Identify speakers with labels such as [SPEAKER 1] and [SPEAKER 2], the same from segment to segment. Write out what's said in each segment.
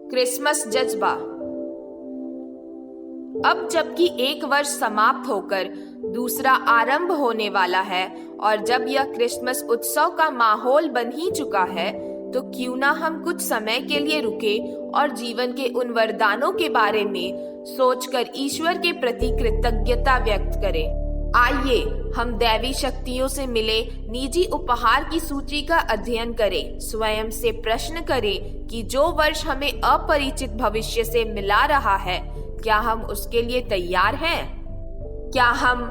[SPEAKER 1] Christmas जज्बा। अब जबकि एक वर्ष समाप्त होकर दूसरा आरंभ होने वाला है और जब यह क्रिसमस उत्सव का माहौल बन ही चुका है, तो क्यों ना हम कुछ समय के लिए रुके और जीवन के उन वरदानों के बारे में सोचकर ईश्वर के प्रति कृतज्ञता व्यक्त करें। आइए हम दैवी शक्तियों से मिले निजी उपहार की सूची का अध्ययन करें, स्वयं से प्रश्न करें कि जो वर्ष हमें अपरिचित भविष्य से मिला रहा है, क्या हम उसके लिए तैयार हैं? क्या हम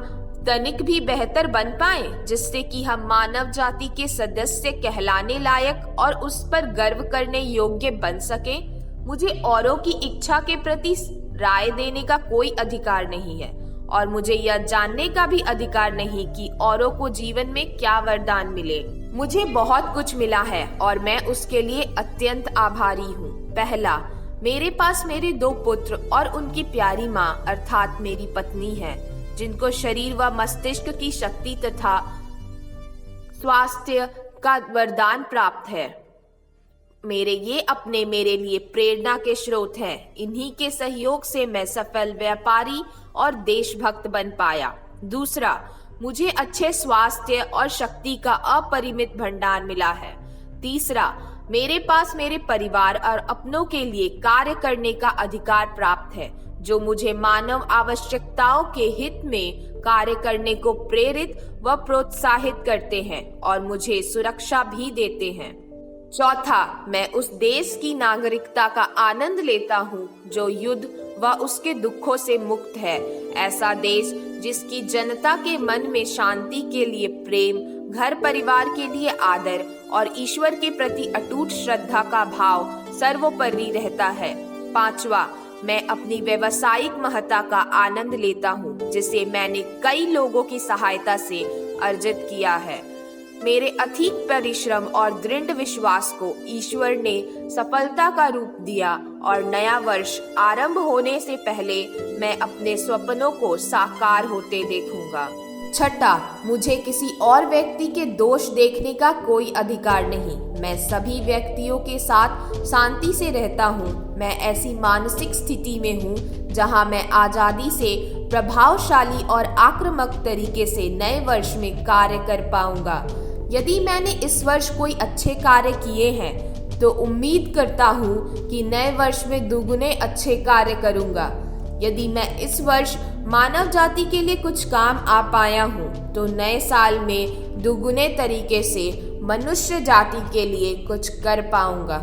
[SPEAKER 1] तनिक भी बेहतर बन पाए जिससे कि हम मानव जाति के सदस्य कहलाने लायक और उस पर गर्व करने योग्य बन सकें? मुझे औरों की इच्छा के प्रति राय देने का कोई अधिकार नहीं है और मुझे यह जानने का भी अधिकार नहीं कि औरों को जीवन में क्या वरदान मिले। मुझे बहुत कुछ मिला है और मैं उसके लिए अत्यंत आभारी हूँ। पहला, मेरे पास मेरे 2 पुत्र और उनकी प्यारी माँ अर्थात मेरी पत्नी है, जिनको शरीर व मस्तिष्क की शक्ति तथा स्वास्थ्य का वरदान प्राप्त है। मेरे लिए प्रेरणा के स्रोत हैं। इन्हीं के सहयोग से मैं सफल व्यापारी और देशभक्त बन पाया। दूसरा, मुझे अच्छे स्वास्थ्य और शक्ति का अपरिमित भंडार मिला है। तीसरा, मेरे पास मेरे परिवार और अपनों के लिए कार्य करने का अधिकार प्राप्त है, जो मुझे मानव आवश्यकताओं के हित में कार्य करने को प्रेरित व प्रोत्साहित करते हैं और मुझे सुरक्षा भी देते हैं। चौथा, मैं उस देश की नागरिकता का आनंद लेता हूँ जो युद्ध व उसके दुखों से मुक्त है। ऐसा देश जिसकी जनता के मन में शांति के लिए प्रेम, घर परिवार के लिए आदर और ईश्वर के प्रति अटूट श्रद्धा का भाव सर्वोपरि रहता है। पांचवा, मैं अपनी व्यावसायिक महत्ता का आनंद लेता हूँ, जिसे मैंने कई लोगों की सहायता से अर्जित किया है। मेरे अथक परिश्रम और दृढ़ विश्वास को ईश्वर ने सफलता का रूप दिया और नया वर्ष आरंभ होने से पहले मैं अपने सपनों को साकार होते देखूंगा। छठा, मुझे किसी और व्यक्ति के दोष देखने का कोई अधिकार नहीं। मैं सभी व्यक्तियों के साथ शांति से रहता हूँ। मैं ऐसी मानसिक स्थिति में हूँ जहाँ मैं आजादी से प्रभावशाली और आक्रामक तरीके से नए वर्ष में कार्य कर पाऊंगा। यदि मैंने इस वर्ष कोई अच्छे कार्य किए हैं, तो उम्मीद करता हूँ कि नए वर्ष में दुगुने अच्छे कार्य करूँगा। यदि मैं इस वर्ष मानव जाति के लिए कुछ काम आ पाया हूँ, तो नए साल में दुगुने तरीके से मनुष्य जाति के लिए कुछ कर पाऊँगा।